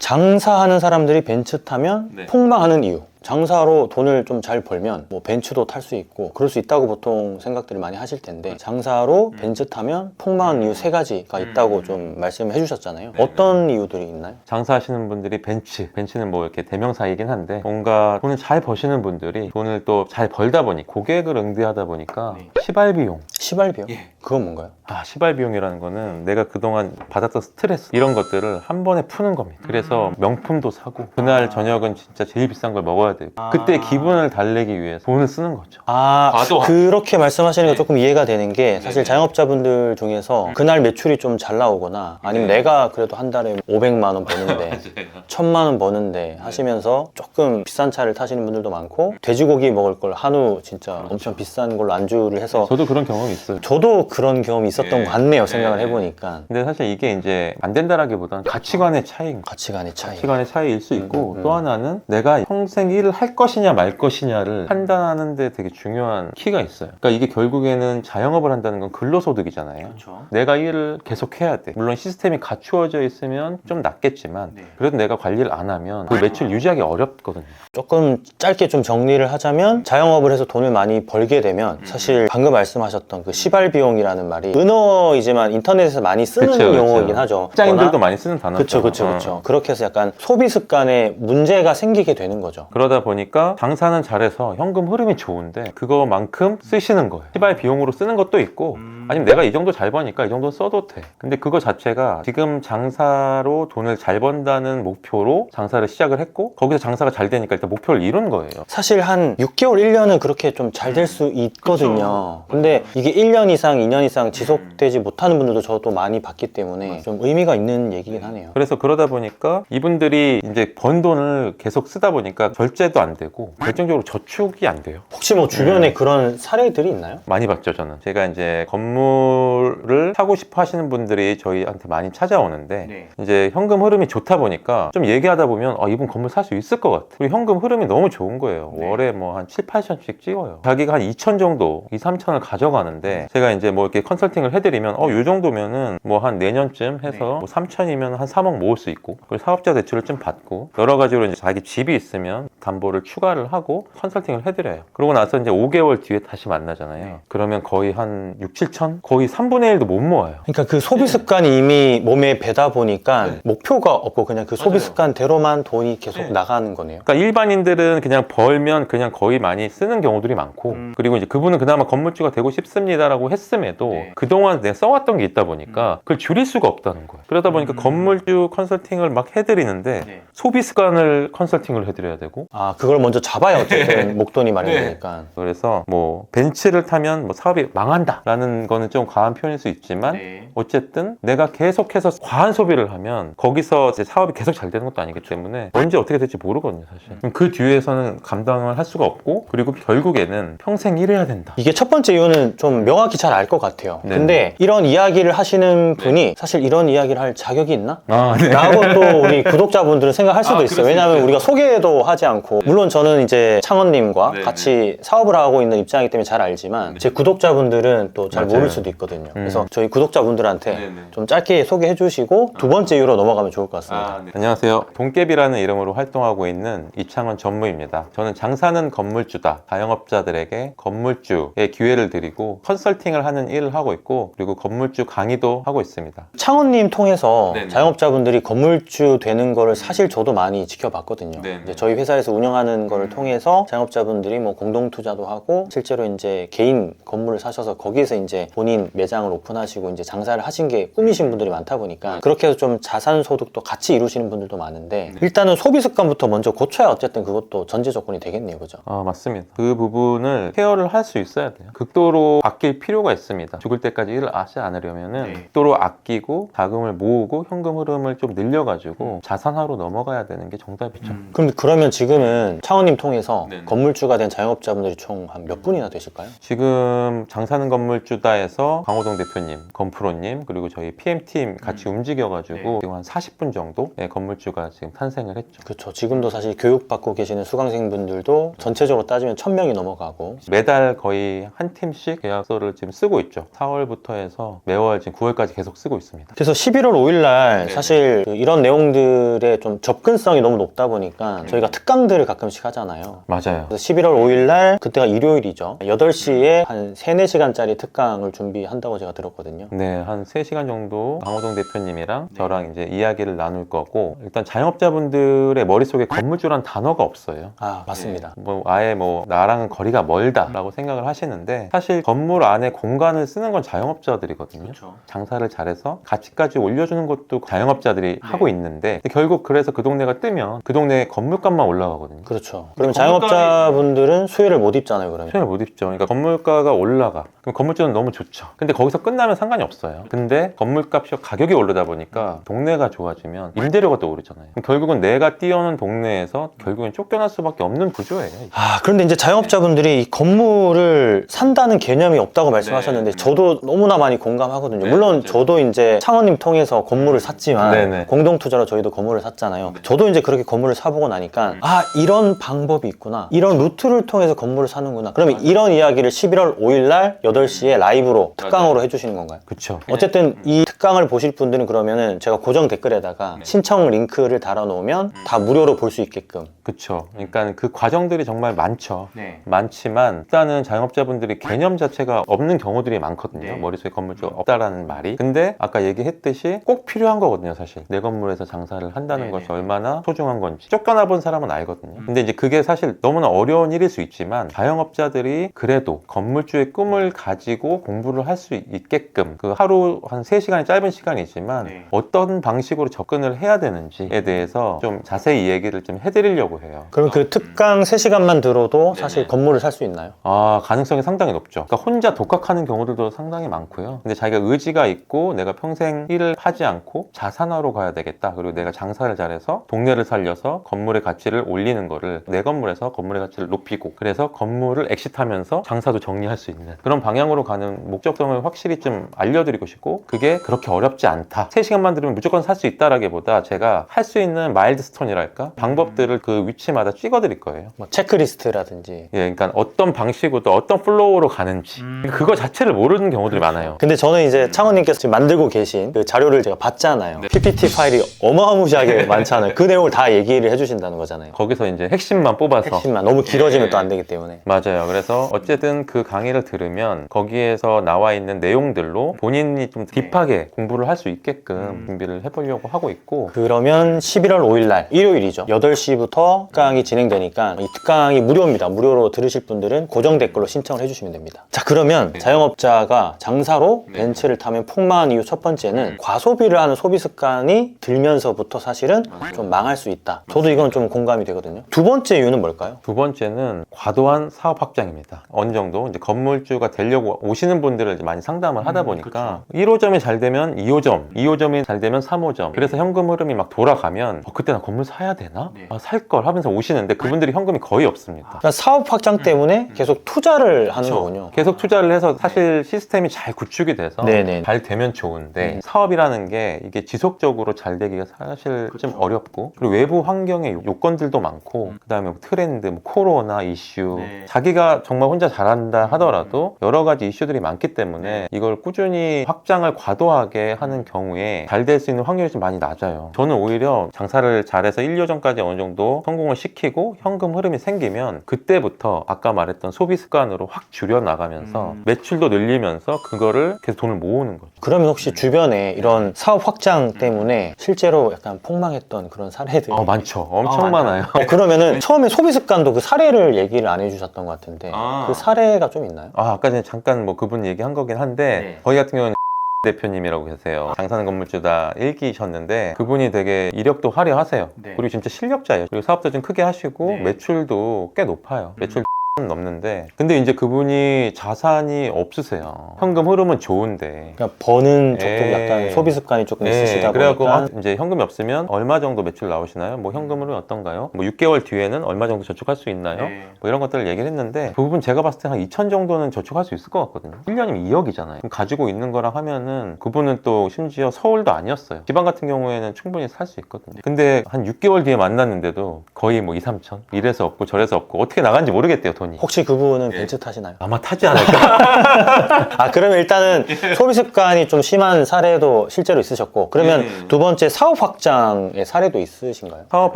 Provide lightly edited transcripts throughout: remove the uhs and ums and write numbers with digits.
장사하는 사람들이 벤츠 타면 네. 폭망하는 이유. 장사로 돈을 좀 잘 벌면 뭐 벤츠도 탈 수 있고 그럴 수 있다고 보통 생각들을 많이 하실 텐데, 장사로 벤츠 타면 폭망하는 이유 3가지가 있다고 좀 말씀해 주셨잖아요. 어떤 이유들이 있나요? 장사하시는 분들이 벤츠는 뭐 이렇게 대명사이긴 한데, 뭔가 돈을 잘 버시는 분들이 돈을 또 잘 벌다 보니 고객을 응대하다 보니까 시발비용. 시발비용? 그건 뭔가요? 시발비용이라는 거는 내가 그동안 받았던 스트레스, 이런 것들을 한 번에 푸는 겁니다. 그래서 명품도 사고, 그날 저녁은 진짜 제일 비싼 걸 먹어야 되고, 그때 기분을 달래기 위해서 돈을 쓰는 거죠. 과도한. 그렇게 말씀하시는 게 조금 이해가 되는 게, 사실 자영업자분들 중에서 그날 매출이 좀 잘 나오거나 아니면 내가 그래도 한 달에 500만 원 버는데 1000만 원 버는데 하시면서 조금 비싼 차를 타시는 분들도 많고, 돼지고기 먹을 걸 한우 진짜 엄청 비싼 걸로 안주를 해서, 저도 그런 경험이 있어요. 저도 그런 경험이 있었던 것 같네요. 생각을 해보니까. 근데 사실 이게 이제 안 된다라기보다는 가치관의 차이인 거예요. 가치관의 차이. 가치관의 차이일 수 있고, 또 하나는 내가 평생 일을 할 것이냐 말 것이냐를 판단하는 데 되게 중요한 키가 있어요. 그러니까 이게 결국에는 자영업을 한다는 건 근로소득이잖아요. 그렇죠. 내가 일을 계속 해야 돼. 물론 시스템이 갖추어져 있으면 좀 낫겠지만, 그래도 내가 관리를 안 하면 그 매출 유지하기 어렵거든요. 조금 짧게 좀 정리를 하자면, 자영업을 해서 돈을 많이 벌게 되면 사실 방금 말씀하셨던 그 시발비용이라는 말이 은어이지만 인터넷에서 많이 쓰는 그쵸. 용어이긴 하죠. 직장인들도 많이 쓰는 단어죠. 그렇죠. 그렇게 해서 약간 소비 습관에 문제가 생기게 되는 거죠. 그러다 보니까 장사는 잘해서 현금 흐름이 좋은데 그거만큼 쓰시는 거예요. 시발 비용으로 쓰는 것도 있고, 아니면 내가 이 정도 잘 버니까 이 정도 써도 돼. 근데 그거 자체가 지금 장사로 돈을 잘 번다는 목표로 장사를 시작을 했고, 거기서 장사가 잘 되니까 일단 목표를 이룬 거예요. 사실 한 6개월, 1년은 그렇게 좀 잘 될 수 있거든요. 근데 이게 1년 이상, 2년 이상 지속되지 못하는 분들도 저도 많이 봤기 때문에 좀 의미가 있는 얘기긴 하네요. 그래서 그러다 보니까 이분들이 이제 번 돈을 계속 쓰다 보니까 절제도 안 되고 결정적으로 저축이 안 돼요. 혹시 뭐 주변에 그런 사례들이 있나요? 많이 봤죠, 저는. 제가 이제 건물을 사고 싶어 하시는 분들이 저희한테 많이 찾아오는데, 이제 현금 흐름이 좋다 보니까 좀 얘기하다 보면 이분 건물 살 수 있을 것 같아. 그리고 현금 흐름이 너무 좋은 거예요. 월에 뭐 한 7, 8천씩 찍어요. 자기가 한 2천 정도, 2, 3천을 가져가는데, 제가 이제 뭐 이렇게 컨설팅을 해드리면 요 정도면은 뭐 한 내년쯤 해서 뭐 3천이면 한 3억 모을 수 있고, 그리고 사업자 대출을 좀 받고, 여러 가지로 이제 자기 집이 있으면 담보를 추가를 하고 컨설팅을 해드려요. 그러고 나서 이제 5개월 뒤에 다시 만나잖아요. 그러면 거의 한 6, 7천? 거의 3분의 1도 못 모아요. 그러니까 그 소비 습관이 이미 몸에 배다 보니까 목표가 없고 그냥 그 소비 습관대로만 돈이 계속 나가는 거네요. 그러니까 일반인들은 그냥 벌면 그냥 거의 많이 쓰는 경우들이 많고, 그리고 이제 그분은 그나마 건물주가 되고 싶습니다라고 했음에도 그동안 내가 써왔던 게 있다 보니까 그걸 줄일 수가 없다는 거예요. 그러다 보니까 건물주 컨설팅을 막 해드리는데 소비 습관을 컨설팅을 해드려야 되고, 그걸 먼저 잡아야 어쨌든 목돈이 마련되니까. 그래서 뭐 벤츠를 타면 뭐 사업이 망한다라는 거는 좀 과한 표현일 수 있지만, 어쨌든 내가 계속해서 과한 소비를 하면 거기서 이제 사업이 계속 잘 되는 것도 아니기 때문에 언제 어떻게 될지 모르거든요, 사실. 그럼 그 뒤에서는 감당을 할 수가 없고, 그리고 결국에는 평생 일해야 된다. 이게 첫 번째 이유는 좀 명확히 잘 알 것 같아요. 근데 이런 이야기를 하시는 분이 사실 이런 이야기를 할 자격이 있나? 라고 또 우리 구독자분들은 생각할 수도 있어요. 왜냐하면 우리가 소개도 하지 않고, 물론 저는 이제 창원님과 같이 사업을 하고 있는 입장이기 때문에 잘 알지만 제 구독자분들은 또 잘 모를 수도 있거든요. 그래서 저희 구독자분들한테 좀 짧게 소개해 주시고 두 번째 이유로 넘어가면 좋을 것 같습니다. 안녕하세요. 돈깨비라는 이름으로 활동하고 있는 이창원 전무입니다. 저는 장사는 건물주다, 자영업자들에게 건물주의 기회를 드리고 컨설팅을 하는 일을 하고 있고, 그리고 건물주 강의도 하고 있습니다. 창원님 통해서 자영업자분들이 건물주 되는 거를 사실 저도 많이 지켜봤거든요. 이제 저희 회사에서 운영하는 거를 통해서 자영업자분들이 뭐 공동투자도 하고, 실제로 이제 개인 건물을 사셔서 거기에서 이제 본인 매장을 오픈하시고 이제 장사를 하신 게 꿈이신 분들이 많다 보니까 그렇게 해서 좀 자산 소득도 같이 이루시는 분들도 많은데, 일단은 소비 습관부터 먼저 고쳐야 어쨌든 그것도 전제 조건이 되겠네요, 그죠? 맞습니다. 그 부분을 케어를 할 수 있어야 돼요. 극도로 아낄 필요가 있습니다. 죽을 때까지 일을 하지 않으려면은 극도로 아끼고 자금을 모으고 현금 흐름을 좀 늘려가지고 자산화로 넘어가야 되는 게 정답이죠. 그러면 지금은 창원님 통해서 건물주가 된 자영업자분들이 총 한 몇 분이나 되실까요? 지금 장사는 건물주다에 건물주에서 강호동 대표님, 건프로님, 그리고 저희 PM팀 같이 움직여가지고 지금 한 40분 정도의 건물주가 지금 탄생을 했죠. 그렇죠. 지금도 사실 교육받고 계시는 수강생분들도 전체적으로 따지면 1000명이 넘어가고 매달 거의 한 팀씩 계약서를 지금 쓰고 있죠. 4월부터 해서 매월 지금 9월까지 계속 쓰고 있습니다. 그래서 11월 5일 날 사실 이런 내용들의 좀 접근성이 너무 높다 보니까 저희가 특강들을 가끔씩 하잖아요. 맞아요. 그래서 11월 5일 날 그때가 일요일이죠. 8시에 한 3-4시간짜리 특강을 준비한다고 제가 들었거든요. 네, 한 3시간 정도 강호동 대표님이랑 저랑 이제 이야기를 나눌 거고, 일단 자영업자분들의 머릿속에 건물주란 단어가 없어요. 아, 맞습니다. 뭐 아예 뭐 나랑은 거리가 멀다라고 생각을 하시는데, 사실 건물 안에 공간을 쓰는 건 자영업자들이거든요. 그렇죠. 장사를 잘해서 가치까지 올려주는 것도 자영업자들이 하고 있는데, 결국 그래서 그 동네가 뜨면 그 동네 건물값만 올라가거든요. 그렇죠. 그러면 자영업자분들은 수혜를 못 입잖아요, 그러면. 수혜를 못 입죠. 그러니까 건물가가 올라가. 그럼 건물주는 너무 좋죠. 근데 거기서 끝나면 상관이 없어요. 근데 건물값이 가격이 오르다 보니까 동네가 좋아지면 임대료가 또 오르잖아요. 그럼 결국은 내가 뛰어오는 동네에서 결국엔 쫓겨날 수밖에 없는 구조예요. 아, 그런데 이제 자영업자분들이 이 건물을 산다는 개념이 없다고 말씀하셨는데 저도 너무나 많이 공감하거든요. 물론 저도 이제 창원님 통해서 건물을 샀지만 공동투자로 저희도 건물을 샀잖아요. 저도 이제 그렇게 건물을 사보고 나니까 아, 이런 방법이 있구나. 이런 루트를 통해서 건물을 사는구나. 그러면 이런 이야기를 11월 5일 날 8시에 라이브로 특강으로 해주시는 건가요? 그렇죠. 어쨌든 이 특강을 보실 분들은 그러면은 제가 고정 댓글에다가 신청 링크를 달아놓으면 다 무료로 볼 수 있게끔. 그렇죠. 그러니까 그 과정들이 정말 많죠. 많지만 일단은 자영업자분들이 개념 자체가 없는 경우들이 많거든요. 머릿속에 건물주가 없다라는 말이. 근데 아까 얘기했듯이 꼭 필요한 거거든요, 사실. 내 건물에서 장사를 한다는 것이 얼마나 소중한 건지. 쫓겨나 본 사람은 알거든요. 근데 이제 그게 사실 너무나 어려운 일일 수 있지만, 자영업자들이 그래도 건물주의 꿈을 가지고 공부를 할 수 있게끔 그 하루 한 3시간이 짧은 시간이지만 어떤 방식으로 접근을 해야 되는지에 대해서 좀 자세히 얘기를 좀 해드리려고 해요. 그럼 그 특강 3시간만 들어도 사실 건물을 살 수 있나요? 아, 가능성이 상당히 높죠. 그러니까 혼자 독학하는 경우들도 상당히 많고요. 근데 자기가 의지가 있고 내가 평생 일을 하지 않고 자산화로 가야 되겠다. 그리고 내가 장사를 잘해서 동네를 살려서 건물의 가치를 올리는 거를, 내 건물에서 건물의 가치를 높이고, 그래서 건물을 엑시트하면서 장사도 정리할 수 있는 그런 방향으로 가는 목적성을 확실히 좀 알려드리고 싶고, 그게 그렇게 어렵지 않다. 3시간만 들으면 무조건 살 수 있다라기보다 제가 할 수 있는 마일드스톤이랄까? 방법들을 그 위치마다 찍어드릴 거예요. 뭐 체크리스트라든지. 예, 그러니까 어떤 방식으로 어떤 플로우로 가는지 그거 자체를 모르는 경우들이 많아요. 근데 저는 이제 창원님께서 지금 만들고 계신 그 자료를 제가 봤잖아요. PPT 파일이 어마무시하게 많잖아요. 그 내용을 다 얘기를 해주신다는 거잖아요. 거기서 이제 핵심만 뽑아서. 핵심만. 너무 길어지면 또 안 되기 때문에. 맞아요. 그래서 어쨌든 그 강의를 들으면 거기에서 나와 있는 내용들로 본인이 좀 딥하게 공부를 할 수 있게끔 준비를 해보려고 하고 있고. 그러면 11월 5일 날 일요일이죠. 8시부터 특강이 진행되니까 이 특강이 무료입니다. 무료로 들으실 분들은 고정 댓글로 신청을 해주시면 됩니다. 자, 그러면 자영업자가 장사로 벤츠를 타면 폭망한 이유 첫 번째는 과소비를 하는 소비 습관이 들면서부터 사실은 좀 망할 수 있다. 저도 이건 좀 공감이 되거든요. 두 번째 이유는 뭘까요? 두 번째는 과도한 사업 확장입니다. 어느 정도 이제 건물주가 되려고 오시는 분들을 이제 많이 상담을 하다 보니까 1호점이 잘 되면 2호점, 2호점이 잘 되면 3호점. 그래서 현금 흐름이 막 돌아가면 그때 나 건물 사야 되나? 아, 살 걸 하면서 오시는데 그분들이 현금이 거의 없습니다. 그러니까 사업 확장 때문에 계속 투자를 하는 거군요. 계속 투자를 해서 사실 시스템이 잘 구축이 돼서 잘 되면 좋은데 사업이라는 게 이게 지속적으로 잘 되기가 사실 좀 어렵고, 그리고 외부 환경의 요건들도 많고, 그 다음에 트렌드, 뭐 코로나 이슈, 자기가 정말 혼자 잘한다 하더라도 여러 가지 이슈들이 많기 때문에 이걸 꾸준히 확장을 과도하게 하는 경우에 잘 될 수 있는 확률이 좀 많이 낮아요. 저는 오히려 장사를 잘해서 1, 2호점까지 어느 정도 성공을 시키고 현금 흐름이 생기면 그때부터 아까 말했던 소비 습관으로 확 줄여 나가면서 매출도 늘리면서 그거를 계속 돈을 모으는 거죠. 그러면 혹시 주변에 이런 사업 확장 때문에 실제로 약간 폭망했던 그런 사례들이 많죠. 엄청 많아요. 그러면은 처음에 소비 습관도 그 사례를 얘기를 안 해주셨던 것 같은데 그 사례가 좀 있나요? 아까 전에 잠깐 뭐 그분 얘기한 거긴 한데 저희 같은 경우는 대표님이라고 계세요. 장사는 건물주다 1기셨는데 그분이 되게 이력도 화려하세요. 그리고 진짜 실력자예요. 그리고 사업도 좀 크게 하시고 매출도 꽤 높아요. 매출 넘는데 근데 이제 그분이 자산이 없으세요. 현금 흐름은 좋은데 그러니까 버는 쪽도 예. 약간 소비 습관이 조금 있으시다 그래갖고 보니까 이제 현금이 없으면 얼마 정도 매출 나오시나요? 뭐 현금으로 어떤가요? 뭐 6개월 뒤에는 얼마 정도 저축할 수 있나요? 뭐 이런 것들을 얘기를 했는데 그 부분 제가 봤을 때 한 2천 정도는 저축할 수 있을 것 같거든요. 1년이면 2억이잖아요. 가지고 있는 거랑 하면은 그분은 또 심지어 서울도 아니었어요. 지방 같은 경우에는 충분히 살 수 있거든요. 근데 한 6개월 뒤에 만났는데도 거의 뭐 2, 3천 이래서 없고 저래서 없고 어떻게 나간지 모르겠대요, 돈이. 혹시 그분은 벤츠 타시나요? 아마 타지 않을까? 아, 그러면 일단은 소비 습관이 좀 심한 사례도 실제로 있으셨고, 그러면 두 번째 사업 확장의 사례도 있으신가요? 사업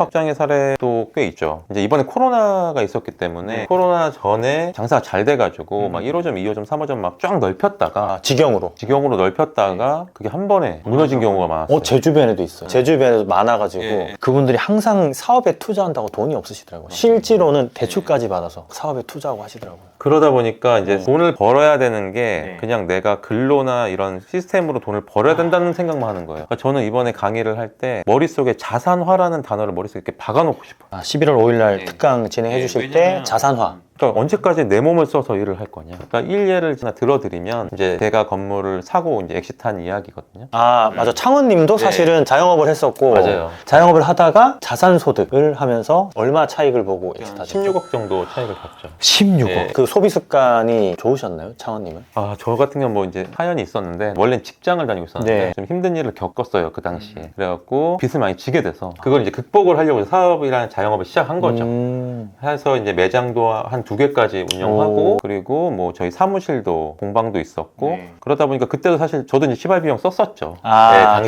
확장의 사례도 꽤 있죠. 이제 이번에 코로나가 있었기 때문에 코로나 전에 장사가 잘 돼가지고 막 1호점, 2호점, 3호점 막 쫙 넓혔다가 직영으로 넓혔다가 그게 한 번에 무너진 경우가 많았어요. 제 주변에도 있어요. 제 주변에도 많아가지고 그분들이 항상 사업에 투자한다고 돈이 없으시더라고요. 실제로는 대출까지 받아서 사업에 투자하고 하시더라고요. 그러다 보니까 이제 돈을 벌어야 되는 게 그냥 내가 근로나 이런 시스템으로 돈을 벌어야 된다는 생각만 하는 거예요. 그러니까 저는 이번에 강의를 할 때 머릿속에 자산화라는 단어를 머릿속에 이렇게 박아놓고 싶어요. 11월 5일날 특강 진행해 주실 때 자산화. 그러니까 언제까지 내 몸을 써서 일을 할 거냐. 그러니까 일례를 하나 들어드리면 이제 제가 건물을 사고 이제 엑시트한 이야기거든요. 아, 맞아. 창원님도 사실은 자영업을 했었고, 맞아요. 자영업을 하다가 자산소득을 하면서 얼마 차익을 보고 엑시트하셨죠? 16억 정도 차익을 봤죠. 16억. 그 소비 습관이 좋으셨나요, 창원님은? 아, 저 같은 경우는 뭐 이제 사연이 있었는데 원래는 직장을 다니고 있었는데 네. 좀 힘든 일을 겪었어요, 그 당시에. 그래갖고 빚을 많이 지게 돼서 그걸 이제 극복을 하려고 사업이라는 자영업을 시작한 거죠. 해서 이제 매장도 한 2개까지 운영하고 그리고 뭐 저희 사무실도 공방도 있었고 그러다 보니까 그때도 사실 저도 이제 시발 비용 썼었죠. 아,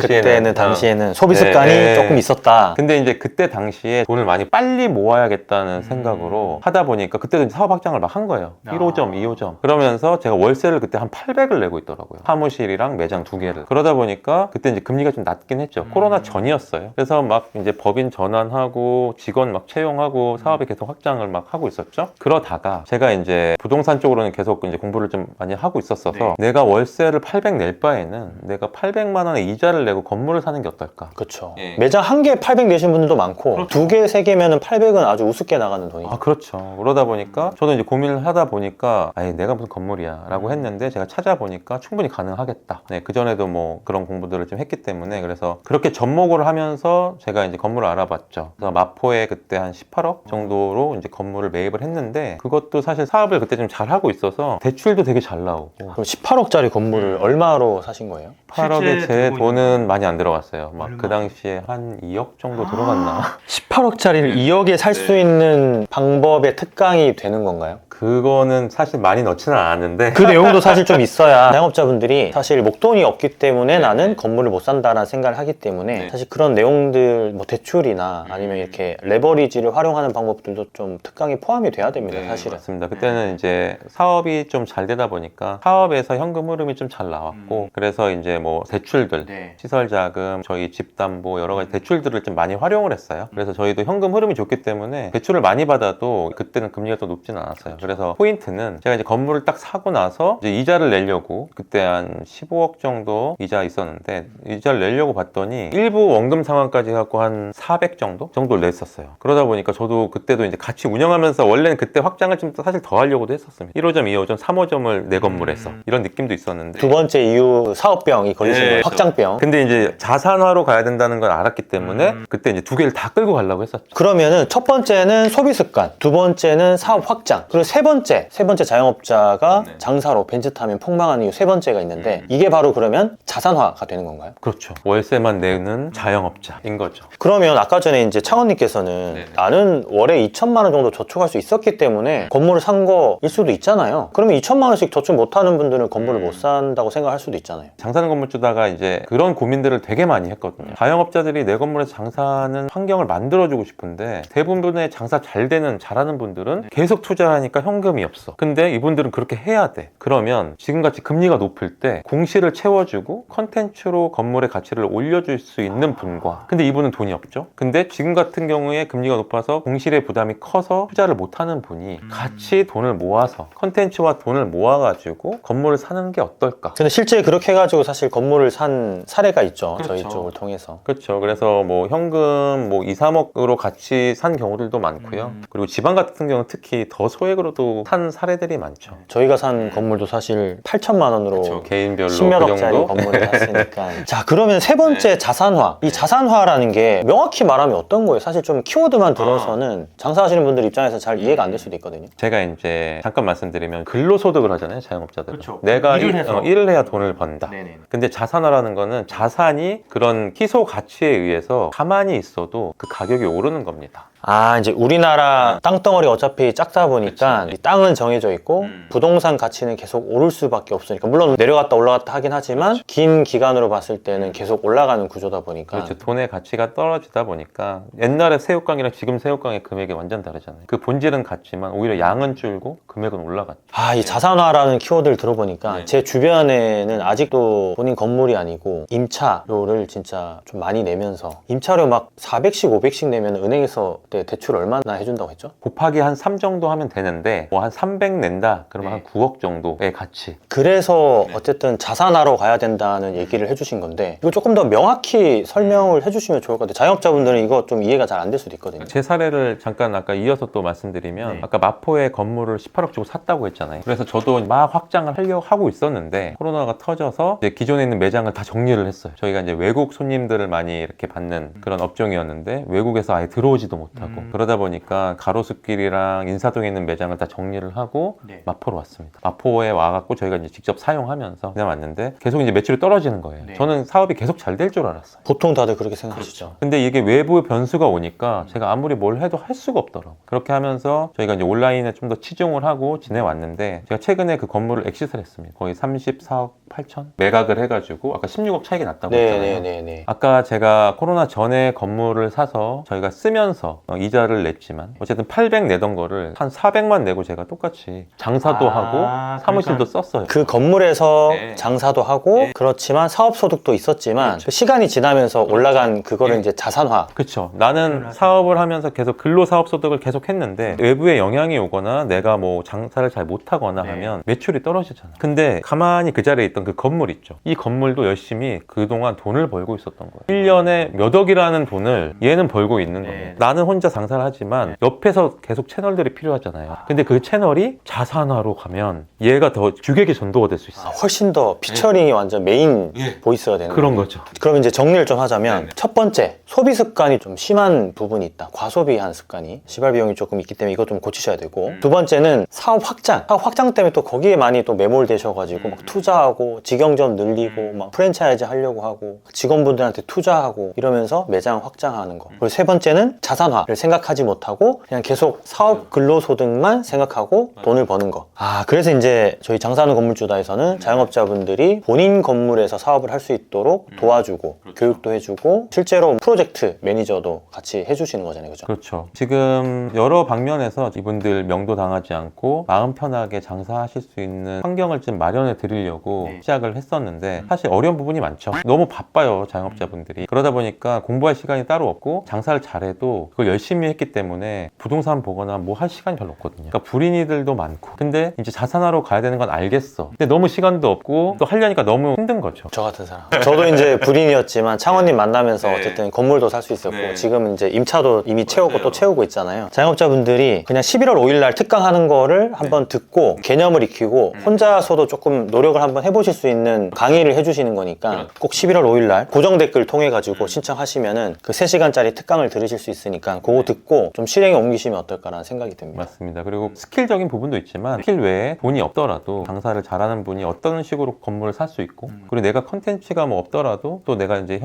당시에는 소비 습관이 조금 있었다. 근데 이제 그때 당시에 돈을 많이 빨리 모아야겠다는 생각으로 하다 보니까 그때도 이제 사업 확장을 막 한 거예요. 1호점, 2호점. 그러면서 제가 월세를 그때 한 800을 내고 있더라고요. 사무실이랑 매장 2개를. 그러다 보니까 그때 이제 금리가 좀 낮긴 했죠. 코로나 전이었어요. 그래서 막 이제 법인 전환하고 직원 막 채용하고 사업에 계속 확장을 막 하고 있었죠. 그러다가 제가 이제 부동산 쪽으로는 계속 이제 공부를 좀 많이 하고 있었어서 내가 월세를 800 낼 바에는 내가 800만 원의 이자를 내고 건물을 사는 게 어떨까? 그렇죠. 매장 한 개에 800 내신 분들도 많고 2개, 3개면은 800은 아주 우습게 나가는 돈이죠. 아, 그렇죠. 그러다 보니까 저도 이제 고민을 하다 보니까 아예 내가 무슨 건물이야 라고 했는데 제가 찾아보니까 충분히 가능하겠다. 네, 그전에도 뭐 그런 공부들을 좀 했기 때문에 그래서 그렇게 접목을 하면서 제가 이제 건물을 알아봤죠. 그래서 마포에 그때 한 18억 정도로 이제 건물을 매입을 했는데 그것도 사실 사업을 그때 좀 잘하고 있어서 대출도 되게 잘 나오고. 그럼 18억짜리 건물을 얼마로 사신 거예요? 8억에 제 돈은 많이 안 들어갔어요. 막 그 당시에 한 2억 정도 들어갔나? 18억짜리를 2억에 살 수 있는 방법의 특강이 되는 건가요? 그거는 사실 많이 넣지는 않았는데 그 내용도 사실 좀 있어야 자영업자분들이 사실 목돈이 없기 때문에 나는 건물을 못 산다라는 생각을 하기 때문에 사실 그런 내용들 뭐 대출이나 아니면 이렇게 레버리지를 활용하는 방법들도 좀 특강에 포함이 돼야 됩니다. 사실은. 맞습니다. 그때는 이제 사업이 좀 잘 되다 보니까 사업에서 현금 흐름이 좀 잘 나왔고 그래서 이제 뭐 대출들, 시설 자금, 저희 집 담보 여러 가지 대출들을 좀 많이 활용을 했어요. 그래서 저희도 현금 흐름이 좋기 때문에 대출을 많이 받아도 그때는 금리가 또 높지는 않았어요. 그래서 포인트는 제가 이제 건물을 딱 사고 나서 이제 이자를 내려고 그때 한 15억 정도 이자 있었는데 이자를 내려고 봤더니 일부 원금 상환까지 해갖고 한 400 정도를 냈었어요. 그러다 보니까 저도 그때도 이제 같이 운영하면서 원래는 그때 확장을 좀 사실 더 하려고도 했었습니다. 1호점, 2호점, 3호점을 내 건물에서 이런 느낌도 있었는데 두 번째 이유 사업병이 걸리신 거예요. 확장병. 근데 이제 자산화로 가야 된다는 걸 알았기 때문에 그때 이제 2개를 다 끌고 가려고 했었죠. 그러면은 첫 번째는 소비 습관, 두 번째는 사업 확장, 그리고 세 번째 자영업자가 장사로 벤츠 타면 폭망하는 이유 세 번째가 있는데 이게 바로 그러면 자산화가 되는 건가요? 그렇죠. 월세만 내는 자영업자인 거죠. 그러면 아까 전에 이제 창원님께서는 나는 월에 2천만 원 정도 저축할 수 있었기 때문에 건물을 산 거일 수도 있잖아요. 그러면 2천만 원씩 저축 못하는 분들은 건물을 못 산다고 생각할 수도 있잖아요. 장사하는 건물주다가 이제 그런 고민들을 되게 많이 했거든요. 자영업자들이 내 건물에서 장사하는 환경을 만들어주고 싶은데 대부분의 장사 잘 되는 잘하는 분들은 계속 투자하니까 현금이 없어. 근데 이분들은 그렇게 해야 돼. 그러면 지금같이 금리가 높을 때 공시를 채워주고 컨텐츠로 건물의 가치를 올려줄 수 있는 분과 근데 이분은 돈이 없죠. 근데 지금 같은 경우에 금리가 높아서 공실의 부담이 커서 투자를 못하는 분이 같이 돈을 모아서 컨텐츠와 돈을 모아가지고 건물을 사는 게 어떨까? 근데 실제 그렇게 해가지고 사실 건물을 산 사례가 있죠. 저희 쪽을 통해서. 그렇죠. 그래서 뭐 현금 뭐 2, 3억으로 같이 산 경우들도 많고요. 그리고 지방 같은 경우는 특히 더 소액으로 100%도 산 사례들이 많죠. 저희가 산 건물도 사실 8천만 원으로 그쵸, 개인별로 10몇 그 억짜리 정도? 건물을 샀으니까. 자, 그러면 세 번째 자산화. 이 자산화라는 게 명확히 말하면 어떤 거예요? 사실 좀 키워드만 들어서는 장사하시는 분들 입장에서 잘 이해가 안 될 수도 있거든요. 제가 이제 잠깐 말씀드리면 근로소득을 하잖아요, 자영업자들은. 그쵸. 내가 일을 일을 해야 돈을 번다. 네네. 근데 자산화라는 거는 자산이 그런 희소 가치에 의해서 가만히 있어도 그 가격이 오르는 겁니다. 아, 이제 우리나라 땅덩어리가 어차피 작다 보니까 그치. 이 땅은 정해져 있고 부동산 가치는 계속 오를 수밖에 없으니까 물론 내려갔다 올라갔다 하긴 하지만 긴 기간으로 봤을 때는 계속 올라가는 구조다 보니까 그렇죠. 돈의 가치가 떨어지다 보니까 옛날에 새우깡이랑 지금 새우깡의 금액이 완전 다르잖아요. 그 본질은 같지만 오히려 양은 줄고 금액은 올라갔죠. 아, 이 자산화라는 키워드를 들어보니까 제 주변에는 아직도 본인 건물이 아니고 임차료를 진짜 좀 많이 내면서 임차료 막 400씩 500씩 내면 은행에서 그때 대출 얼마나 해준다고 했죠? 곱하기 한 3 정도 하면 되는데 뭐 한 300 낸다? 그러면 한 9억 정도의 가치. 그래서 어쨌든 자산화로 가야 된다는 얘기를 해주신 건데 이거 조금 더 명확히 설명을 해주시면 좋을 것 같아요. 자영업자분들은 이거 좀 이해가 잘 안 될 수도 있거든요. 제 사례를 잠깐 아까 이어서 또 말씀드리면 아까 마포에 건물을 18억 주고 샀다고 했잖아요. 그래서 저도 막 확장을 하려고 하고 있었는데 코로나가 터져서 이제 기존에 있는 매장을 다 정리를 했어요. 저희가 이제 외국 손님들을 많이 이렇게 받는 그런 업종이었는데 외국에서 아예 들어오지도 못하고 그러다 보니까 가로수길이랑 인사동에 있는 매장을 다 정리를 하고 마포로 왔습니다. 마포에 와갖고 저희가 이제 직접 사용하면서 그냥 왔는데 계속 이제 매출이 떨어지는 거예요. 저는 사업이 계속 잘 될 줄 알았어요. 보통 다들 그렇게 생각하시죠. 근데 이게 외부 변수가 오니까 제가 아무리 뭘 해도 할 수가 없더라고요. 그렇게 하면서 저희가 이제 온라인에 좀 더 치중을 하고 지내왔는데 제가 최근에 그 건물을 엑시트를 했습니다. 거의 34억 8천? 매각을 해가지고 아까 16억 차익이 났다고 했잖아요. 네네네. 아까 제가 코로나 전에 건물을 사서 저희가 쓰면서 이자를 냈지만 어쨌든 800 내던 거를 한 400만 내고 제가 똑같이 장사도 하고 사무실도 썼어요. 그 건물에서 네. 장사도 하고 그렇지만 사업소득도 있었지만 시간이 지나면서 올라간 그거를 이제 자산화. 그렇죠. 나는 사업을 하면서 계속 근로사업소득을 계속 했는데 외부의 영향이 오거나 내가 뭐 장사를 잘 못하거나 하면 매출이 떨어지잖아. 근데 가만히 그 자리에 있던 그 건물 있죠. 이 건물도 열심히 그동안 돈을 벌고 있었던 거예요. 1년에 몇 억이라는 돈을 얘는 벌고 있는 거예요. 나는 혼자 장사를 하지만 옆에서 계속 채널들이 필요하잖아요. 근데 그 채널이 자산화로 가면 얘가 더 주객이 전도가 될 수 있어요. 훨씬 더 피처링이 완전 메인 보이스가 되는 그런 거예요. 거죠. 그럼 이제 정리를 좀 하자면 첫 번째, 소비 습관이 좀 심한 부분이 있다. 과소비한 습관이. 시발 비용이 조금 있기 때문에 이거 좀 고치셔야 되고 두 번째는 사업 확장 때문에 또 거기에 많이 또 매몰되셔가지고 막 투자하고 직영점 늘리고 막 프랜차이즈 하려고 하고 직원분들한테 투자하고 이러면서 매장 확장하는 거. 그리고 세 번째는 자산화를 생각하지 못하고 그냥 계속 사업 근로소득만 생각하고 돈을 버는 거. 아, 그래서 이제 저희 장사하는 건물주다에서는 자영업자분들이 본인 건물에서 사업을 할 수 있도록 도와주고 교육도 해주고 실제로 프로젝트 매니저도 같이 해주시는 거잖아요. 그죠? 그렇죠. 지금 여러 방면에서 이분들 명도 당하지 않고 마음 편하게 장사하실 수 있는 환경을 좀 마련해 드리려고 시작을 했었는데 사실 어려운 부분이 많죠. 너무 바빠요, 자영업자분들이. 그러다 보니까 공부할 시간이 따로 없고 장사를 잘해도 그걸 열심히 했기 때문에 부동산 보거나 뭐 할 시간이 별로 없거든요. 그러니까 불이익들도 많고. 근데 이제 자산화로 가야 되는 건 알겠어. 근데 너무 시간도 없고 또 하려니까 너무 힘든 거죠. 저 같은 사람. 저도 이제 불인이었지만 창원님 만나면서 어쨌든 건물도 살 수 있었고 지금은 이제 임차도 이미 채우고 또 채우고 있잖아요. 자영업자분들이 그냥 11월 5일 날 특강하는 거를 한번 듣고 개념을 익히고 혼자서도 조금 노력을 한번 해보실 수 있는 강의를 해주시는 거니까 꼭 11월 5일 날 고정 댓글 통해 가지고 신청하시면은 그 3시간짜리 특강을 들으실 수 있으니까 그거 듣고 좀 실행에 옮기시면 어떨까라는 생각이 듭니다. 맞습니다. 그리고 스킬적인 부분도 있지만 스킬 외에 돈이 없더라도 장사를 잘하는 분이 어떤 식으로 건물을 살 수 있고 그리고 내가 컨텐츠가 뭐 없더라도 또 내가 이제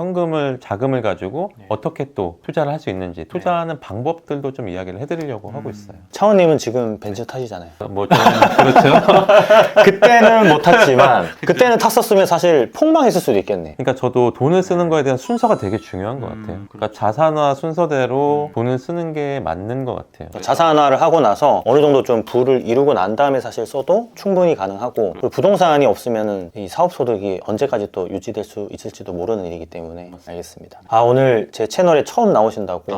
자금을 가지고 어떻게 또 투자를 할 수 있는지 투자하는 방법들도 좀 이야기를 해드리려고 하고 있어요. 차원님은 지금 벤츠 타시잖아요. 뭐 좀 그렇죠. 그때는 못 탔지만 그때는 탔었으면 사실 폭망했을 수도 있겠네. 그러니까 저도 돈을 쓰는 거에 대한 순서가 되게 중요한 것 같아요. 그러니까 자산화 순서대로 돈을 쓰는 게 맞는 것 같아요. 자산화를 하고 나서 어느 정도 좀 부를 이루고 난 다음에 사실 써도 충분히 가능하고 그리고 부동산이 없으면은 이 사업소득이 언제까지 또 유지될 수 있을지도 모르는 일이기 때문에 알겠습니다. 아, 오늘 제 채널에 처음 나오신다고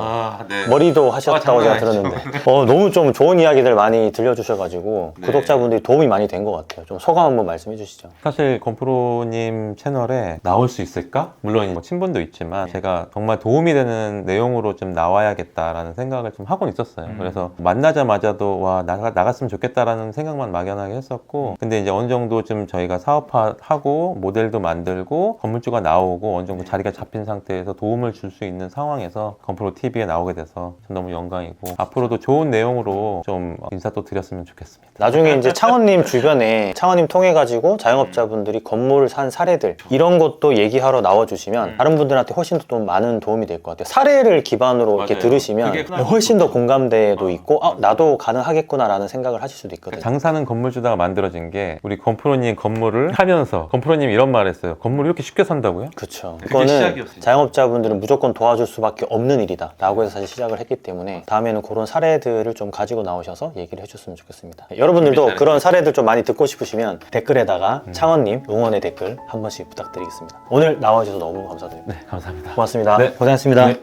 머리도 하셨다고 제가 들었는데 너무 좀 좋은 이야기들 많이 들려주셔가지고 구독자분들이 도움이 많이 된 것 같아요. 좀 소감 한번 말씀해 주시죠. 사실 건프로님 채널에 나올 수 있을까? 물론 뭐 친분도 있지만 제가 정말 도움이 되는 내용으로 좀 나와야겠다라는 생각을 좀 하고 있었어요. 그래서 만나자마자도 와 나갔으면 좋겠다라는 생각만 막연하게 했었고, 근데 이제 어느 정도 좀 저희가 사업화하고 모델도 만들고 건물주가 나오고 어느 정도 자리가 잡힌 상태에서 도움을 줄 수 있는 상황에서 건프로 TV에 나오게 돼서 전 너무 영광이고, 앞으로도 좋은 내용으로 좀 인사 또 드렸으면 좋겠습니다. 나중에 이제 창원님 주변에 창원님 통해 가지고 자영업자분들이 건물을 산 사례들 이런 것도 얘기하러 나와주시면 다른 분들한테 훨씬 더 많은 도움이 될 것 같아요. 사례를 기반으로 이렇게 맞아요. 들으시면 그게 훨씬 더 공감대도 있고 나도 가능하겠구나라는 생각을 하실 수도 있거든요. 장사는 건물주다가 만들어진 게, 우리 건프로님 건물을 하면서 건프로님 이런 말 했어요. 건물을 이렇게 쉽게 산다고요? 그렇죠. 그게 그거는 시작이었으니까. 자영업자분들은 무조건 도와줄 수밖에 없는 일이다 라고 해서 사실 시작을 했기 때문에 다음에는 그런 사례들을 좀 가지고 나오셔서 얘기를 해줬으면 좋겠습니다. 여러분들도 그런 사례들 좀 많이 듣고 싶으시면 댓글에다가 창원님 응원의 댓글 한 번씩 부탁드리겠습니다. 오늘 나와주셔서 너무 감사드립니다. 네, 감사합니다. 고맙습니다. 네. 고생하셨습니다. 네.